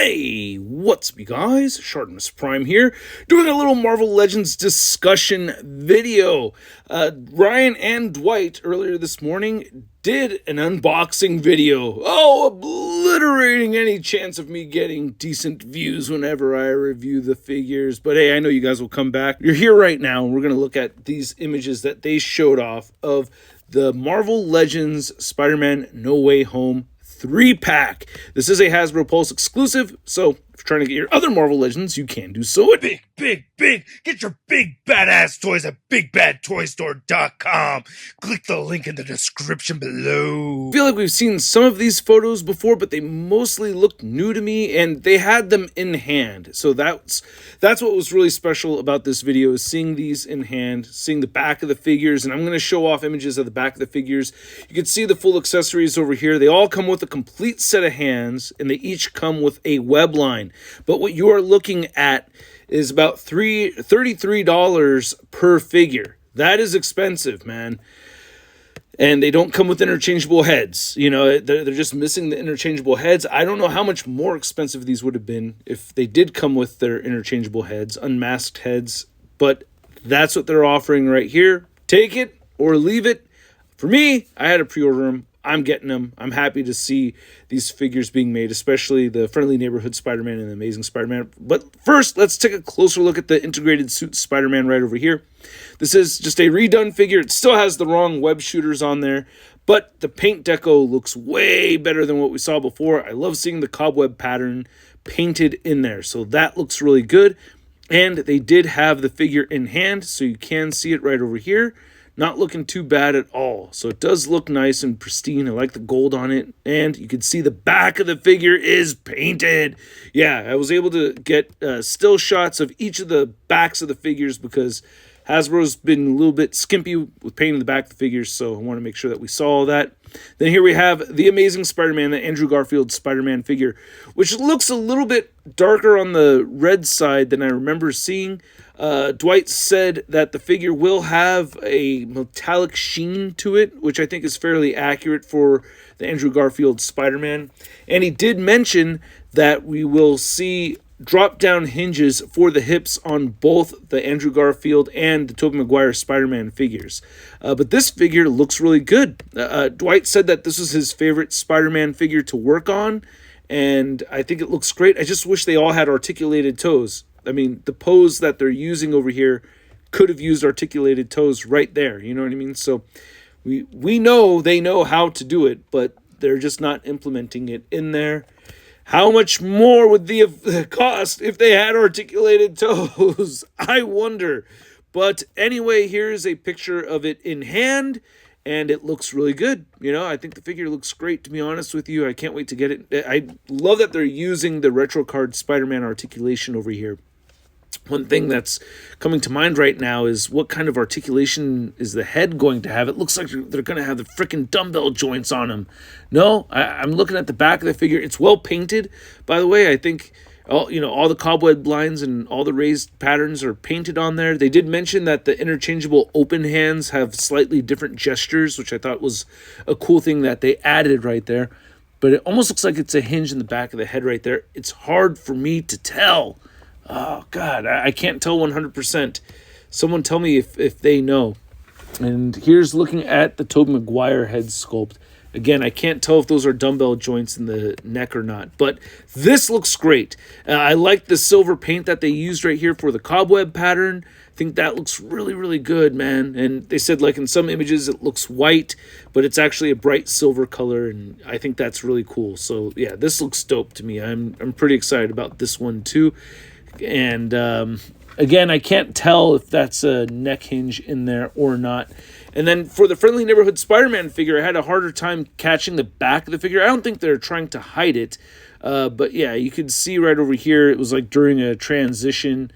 Hey, what's up you guys? ShartimusPrime here, doing a little Marvel Legends discussion video. Ryan and Dwight earlier this morning did an unboxing video. Obliterating any chance of me getting decent views whenever I review the figures. But hey, I know you guys will come back. You're here right now, and we're going to look at these images that they showed off of the Marvel Legends Spider-Man No Way Home 3-pack. This is a Hasbro Pulse exclusive, so if you're trying to get your other Marvel Legends, you can do so at Big. Get your big badass toys at BigBadToyStore.com. Click the link in the description below. I feel like we've seen some of these photos before, but they mostly look new to me, and they had them in hand. So that's what was really special about this video, is seeing these in hand, seeing the back of the figures, and I'm going to show off images of the back of the figures. You can see the full accessories over here. They all come with a complete set of hands, and they each come with a web line. But what you are looking at is about $33 per figure. That is expensive, man. And they don't come with interchangeable heads. You know, they're just missing the interchangeable heads. I don't know how much more expensive these would have been if they did come with their interchangeable heads, unmasked heads. But that's what they're offering right here. Take it or leave it. For me, I had to pre-order them. I'm getting them. I'm happy to see these figures being made, especially the Friendly Neighborhood Spider-Man and the Amazing Spider-Man. But first, let's take a closer look at the integrated suit Spider-Man right over here. This is just a redone figure. It still has the wrong web shooters on there, but the paint deco looks way better than what we saw before. I love seeing the cobweb pattern painted in there, so that looks really good. And they did have the figure in hand, so you can see it right over here. Not looking too bad at all. So it does look nice and pristine. I like the gold on it. And you can see the back of the figure is painted. Yeah, I was able to get still shots of each of the backs of the figures because Hasbro's been a little bit skimpy with painting the back of the figures. So I want to make sure that we saw all that. Then here we have the Amazing Spider-Man, the Andrew Garfield Spider-Man figure, which looks a little bit darker on the red side than I remember seeing. Dwight said that the figure will have a metallic sheen to it, which I think is fairly accurate for the Andrew Garfield Spider-Man. And he did mention that we will see drop-down hinges for the hips on both the Andrew Garfield and the Tobey Maguire Spider-Man figures. But this figure looks really good. Dwight said that this was his favorite Spider-Man figure to work on, and I think it looks great. I just wish they all had articulated toes. I mean, the pose that they're using over here could have used articulated toes right there. You know what I mean? So we know they know how to do it, but they're just not implementing it in there. How much more would the cost if they had articulated toes? I wonder. But anyway, here's a picture of it in hand, and it looks really good. You know, I think the figure looks great, to be honest with you. I can't wait to get it. I love that they're using the retro card Spider-Man articulation over here. One thing that's coming to mind right now is what kind of articulation is the head going to have? It looks like they're going to have the freaking dumbbell joints on them. No, I'm looking at the back of the figure. It's well painted. By the way, I think all the cobweb lines and all the raised patterns are painted on there. They did mention that the interchangeable open hands have slightly different gestures, which I thought was a cool thing that they added right there. But it almost looks like it's a hinge in the back of the head right there. It's hard for me to tell. Oh, God, I can't tell 100%. Someone tell me if they know. And here's looking at the Tobey Maguire head sculpt. Again, I can't tell if those are dumbbell joints in the neck or not. But this looks great. I like the silver paint that they used right here for the cobweb pattern. I think that looks really, really good, man. And they said, like, in some images it looks white, but it's actually a bright silver color, and I think that's really cool. So, yeah, this looks dope to me. I'm pretty excited about this one, too. And again, I can't tell if that's a neck hinge in there or not. And then for the Friendly Neighborhood Spider-Man figure, I had a harder time catching the back of the figure. I don't think they're trying to hide it. But yeah, you could see right over here, it was like during a transition,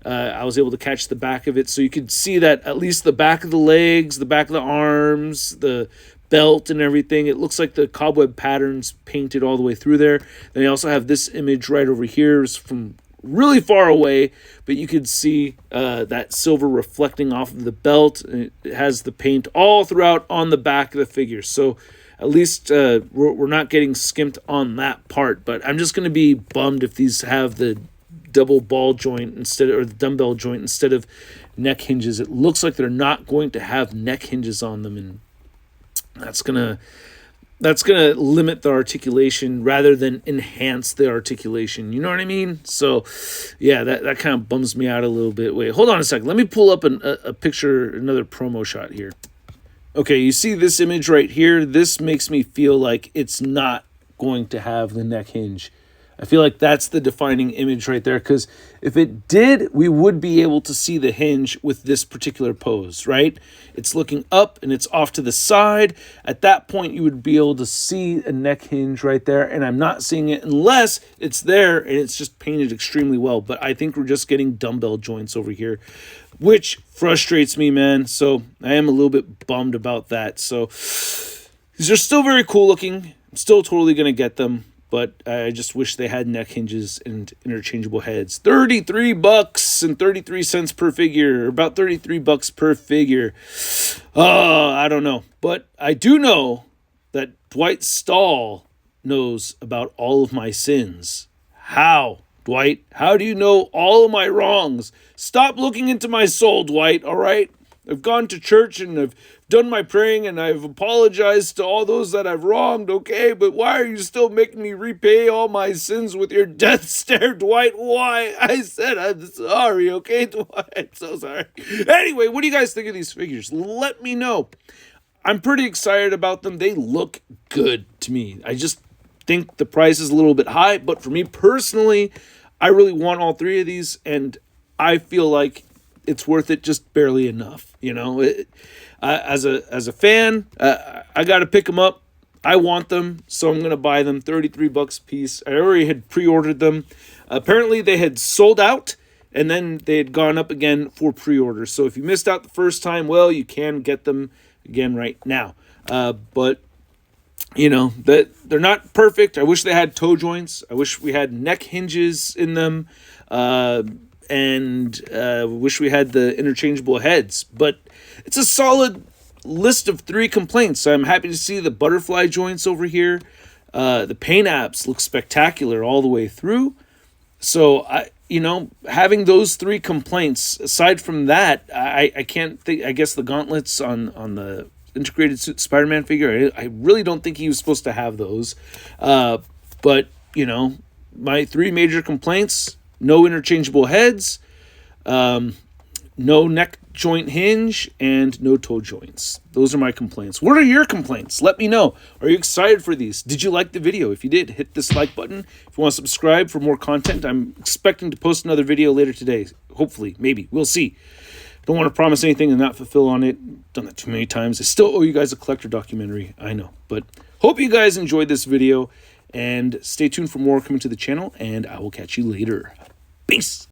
I was able to catch the back of it. So you could see that at least the back of the legs, the back of the arms, the belt and everything, it looks like the cobweb patterns painted all the way through there. Then you also have this image right over here from really far away, but you could see that silver reflecting off of the belt. It has the paint all throughout on the back of the figure. So at least we're not getting skimped on that part. But I'm just going to be bummed if these have the double ball joint instead, or the dumbbell joint instead of neck hinges. It looks like they're not going to have neck hinges on them, and that's gonna limit the articulation rather than enhance the articulation. You know what I mean? So yeah, that kind of bums me out a little bit. Wait, hold on a second. Let me pull up a picture, another promo shot here. Okay, you see this image right here? This makes me feel like it's not going to have the neck hinge. I feel like that's the defining image right there, because if it did, we would be able to see the hinge with this particular pose, right? It's looking up and it's off to the side. At that point, you would be able to see a neck hinge right there, and I'm not seeing it unless it's there and it's just painted extremely well. But I think we're just getting dumbbell joints over here, which frustrates me, man. So I am a little bit bummed about that. So these are still very cool looking. I'm still totally going to get them, but I just wish they had neck hinges and interchangeable heads. $33 and 33 cents per figure, about $33 per figure. I don't know. But I do know that Dwight Stahl knows about all of my sins. How, Dwight? How do you know all of my wrongs? Stop looking into my soul, Dwight, all right? I've gone to church and I've done my praying and I've apologized to all those that I've wronged, okay? But why are you still making me repay all my sins with your death stare, Dwight? Why? I said I'm sorry, okay, Dwight? So sorry. Anyway, what do you guys think of these figures? Let me know. I'm pretty excited about them. They look good to me. I just think the price is a little bit high, but for me personally, I really want all three of these, and I feel like it's worth it just barely enough, you know. As a fan, I got to pick them up. I want them, so I'm going to buy them. $33 a piece. I already had pre-ordered them. Apparently, they had sold out, and then they had gone up again for pre-order. So if you missed out the first time, well, you can get them again right now. But you know, that they're not perfect. I wish they had toe joints. I wish we had neck hinges in them. And wish we had the interchangeable heads. But it's a solid list of 3 complaints. I'm happy to see the butterfly joints over here. The paint apps look spectacular all the way through. So, having those 3 complaints, aside from that, I can't think. I guess the gauntlets on the integrated suit Spider-Man figure, I really don't think he was supposed to have those. But, my 3 major complaints: no interchangeable heads, no neck joint hinge, and no toe joints. Those are my complaints. What are your complaints? Let me know. Are you excited for these? Did you like the video? If you did, hit this like button. If you want to subscribe for more content, I'm expecting to post another video later today. Hopefully, maybe. We'll see. Don't want to promise anything and not fulfill on it. Done that too many times. I still owe you guys a collector documentary. I know. But hope you guys enjoyed this video. And stay tuned for more coming to the channel. And I will catch you later. Peace.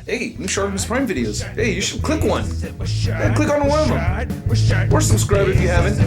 Hey, new ShartimusPrime videos. Hey, you should click one. Yeah, click on one of them. Or subscribe if you haven't.